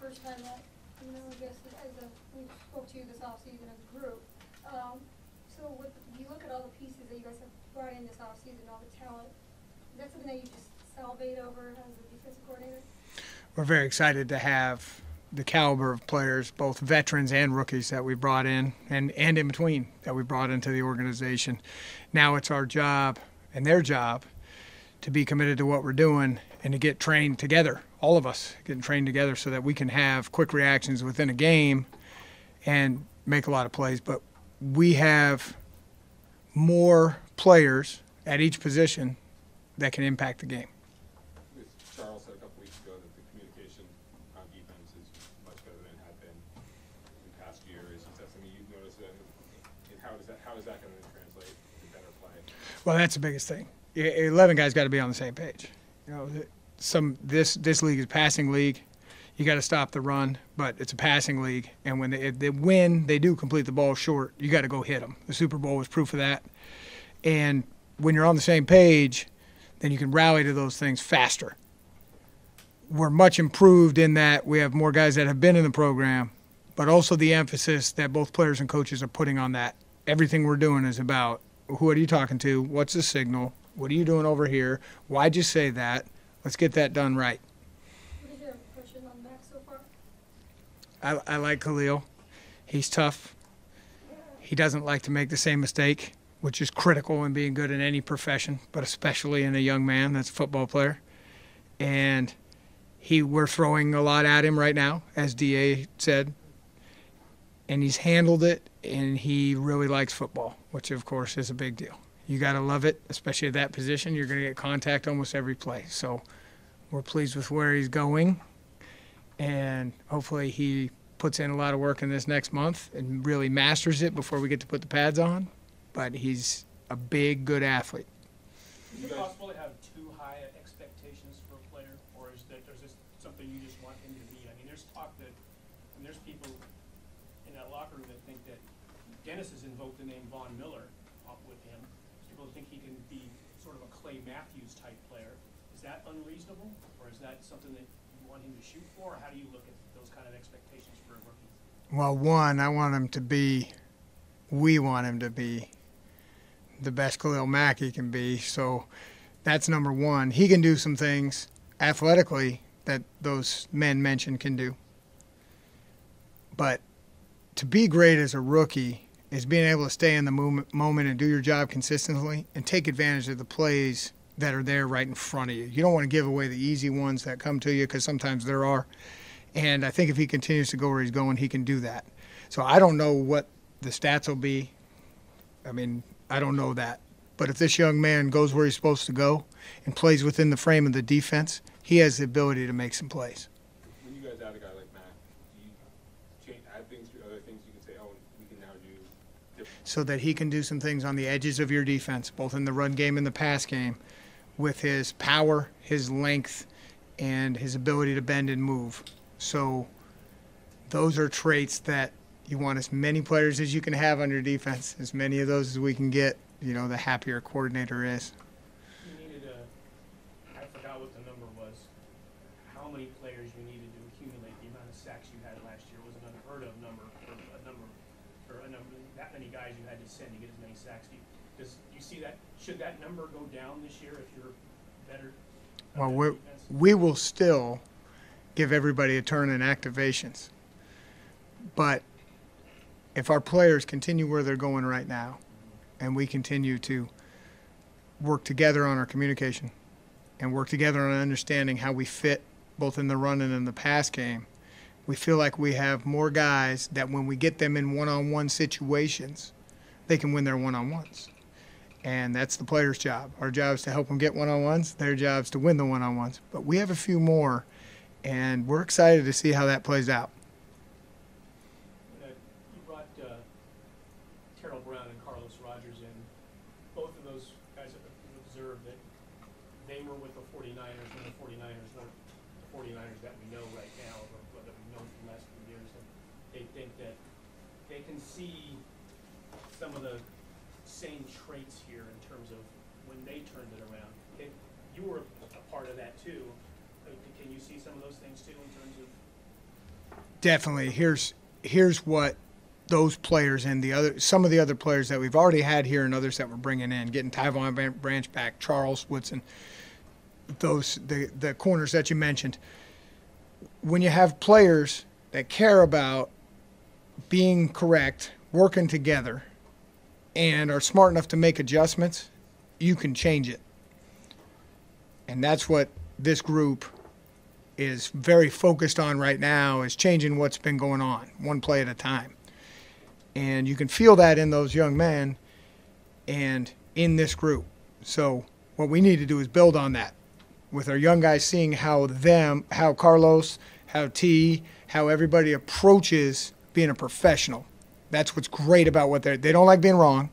first time that, I guess we spoke to you this offseason as a group. So you look at all the pieces that you guys have brought in this offseason, all the talent, is that something that you just salivate over as a defensive coordinator? We're very excited to have the caliber of players, both veterans and rookies, that we brought in and in between that we brought into the organization. Now it's our job and their job to be committed to what we're doing and to get trained together, all of us getting trained together so that we can have quick reactions within a game and make a lot of plays. But we have more players at each position that can impact the game. Charles said a couple weeks ago that the communication on defense is much better than it had been in past years. Is that something you've noticed? How is that going to translate to better play? Well, that's the biggest thing. 11 guys got to be on the same page. This league is a passing league. You got to stop the run, but it's a passing league. And when they do complete the ball short, you got to go hit them. The Super Bowl was proof of that. And when you're on the same page, then you can rally to those things faster. We're much improved in that we have more guys that have been in the program, but also the emphasis that both players and coaches are putting on that. Everything we're doing is about who are you talking to, what's the signal, what are you doing over here, why'd you say that, let's get that done right. What is your impression on Mack so far? I like Khalil. He's tough. He doesn't like to make the same mistake, which is critical in being good in any profession, but especially in a young man that's a football player. And we're throwing a lot at him right now, as DA said. And he's handled it, and he really likes football, which, of course, is a big deal. You got to love it, especially at that position. You're going to get contact almost every play. So we're pleased with where he's going, and hopefully he puts in a lot of work in this next month and really masters it before we get to put the pads on. But he's a big, good athlete. Is it possible to have too high expectations for a player, or is this something you just want him to be? I mean, there's talk that, and there's people in that locker room that think that Dennis has invoked the name Von Miller with him. People think he can be sort of a Clay Matthews type player. Is that unreasonable, or is that something that you want him to shoot for, or how do you look at those kind of expectations for a rookie? Well, one, we want him to be the best Khalil Mack he can be. So that's number one. He can do some things athletically that those men mentioned can do. But to be great as a rookie is being able to stay in the moment and do your job consistently and take advantage of the plays that are there right in front of you. You don't want to give away the easy ones that come to you, because sometimes there are. And I think if he continues to go where he's going, he can do that. So I don't know what the stats will be. I mean, I don't know that. But if this young man goes where he's supposed to go and plays within the frame of the defense, he has the ability to make some plays. When you guys add a guy like Mack, do you add things to other things you can say, oh, we can now do different? So that he can do some things on the edges of your defense, both in the run game and the pass game, with his power, his length, and his ability to bend and move. So those are traits that you want as many players as you can have on your defense, as many of those as we can get, the happier a coordinator is. You needed I forgot what the number was, how many players you needed to accumulate the amount of sacks you had last year. It was an unheard of number for that many guys you had to send to get as many sacks. Do you see that? Should that number go down this year if you're better? Well, we will still give everybody a turn in activations. But if our players continue where they're going right now, and we continue to work together on our communication and work together on understanding how we fit both in the run and in the pass game, we feel like we have more guys that when we get them in one-on-one situations, they can win their one-on-ones. And that's the player's job. Our job is to help them get one-on-ones. Their job is to win the one-on-ones. But we have a few more, and we're excited to see how that plays out. You brought Terrell Brown and Carlos Rogers in. Both of those guys have observed that they were with the 49ers when the 49ers weren't the 49ers that we know right now, or that we've known for the last few years. And they think that they can see some of the same traits here in terms of when they turned it around. You were a part of that too. Can you see some of those things too in terms of definitely. Here's what those players and some of the other players that we've already had here and others that we're bringing in, getting Tyvon Branch back, Charles Woodson, the corners that you mentioned. When you have players that care about being correct, working together, and are smart enough to make adjustments, you can change it. And that's what this group is very focused on right now, is changing what's been going on, one play at a time. And you can feel that in those young men and in this group. So what we need to do is build on that with our young guys, seeing how Carlos, how T, how everybody approaches being a professional. That's what's great about what they don't like being wrong.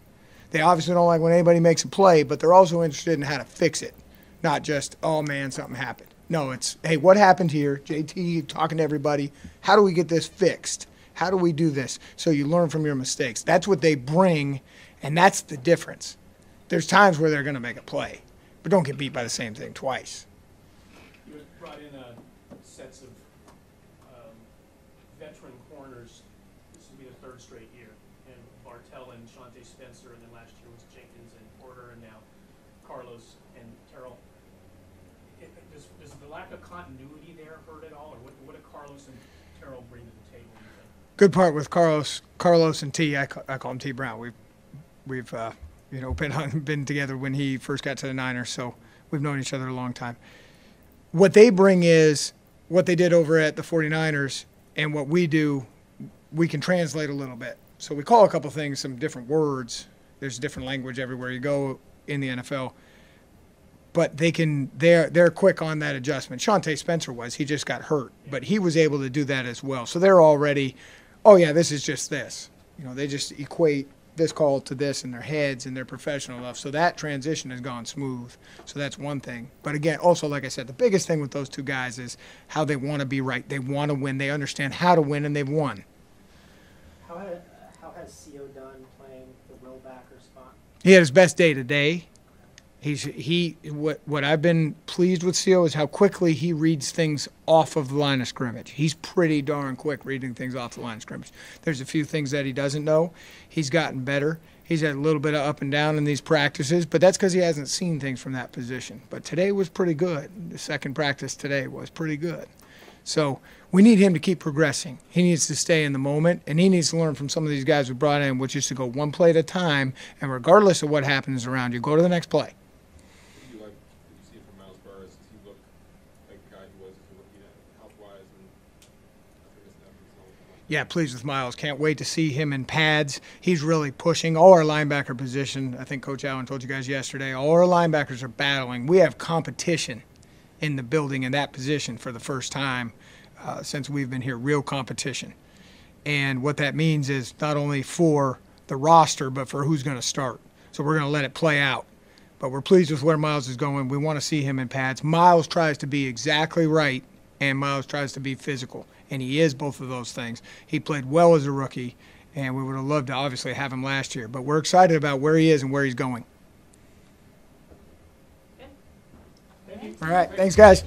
They obviously don't like when anybody makes a play, but they're also interested in how to fix it. Not just, oh man, something happened. No, it's, hey, what happened here? JT talking to everybody. How do we get this fixed? How do we do this? So you learn from your mistakes. That's what they bring, and that's the difference. There's times where they're going to make a play, but don't get beat by the same thing twice. You brought in sets of veteran corners. This will be the third straight year. And Bartell and Shante Spencer, and then last year was Jenkins and Porter, and now Carlos and Terrell. Does the lack of continuity there hurt at all, or what do Carlos and Terrell bring to the table, you think? Good part with Carlos and T. I call him T. Brown. We've been together when he first got to the Niners, so we've known each other a long time. What they bring is what they did over at the 49ers, and what we do, we can translate a little bit. So we call a couple things some different words. There's different language everywhere you go in the NFL. But they're quick on that adjustment. Shante Spencer he just got hurt, but he was able to do that as well. So they're already, oh yeah, this is just this. They just equate this call to this in their heads, and they're professional enough. So that transition has gone smooth. So that's one thing. But again, also, like I said, the biggest thing with those two guys is how they want to be right. They want to win. They understand how to win, and they've won. How has CO done playing the will backer spot? He had his best day today. What I've been pleased with CO is how quickly he reads things off of the line of scrimmage. He's pretty darn quick reading things off the line of scrimmage. There's a few things that he doesn't know. He's gotten better. He's had a little bit of up and down in these practices, but that's because he hasn't seen things from that position. But today was pretty good. The second practice today was pretty good. So we need him to keep progressing. He needs to stay in the moment, and he needs to learn from some of these guys we brought in, which is to go one play at a time, and regardless of what happens around you, go to the next play. Yeah, pleased with Miles. Can't wait to see him in pads. He's really pushing all our linebacker position. I think Coach Allen told you guys yesterday, all our linebackers are battling. We have competition in the building in that position for the first time since we've been here, real competition. And what that means is not only for the roster, but for who's going to start. So we're going to let it play out. But we're pleased with where Miles is going. We want to see him in pads. Miles tries to be exactly right, and Miles tries to be physical. And he is both of those things. He played well as a rookie, and we would have loved to obviously have him last year. But we're excited about where he is and where he's going. Thank you. All right. Thanks, guys.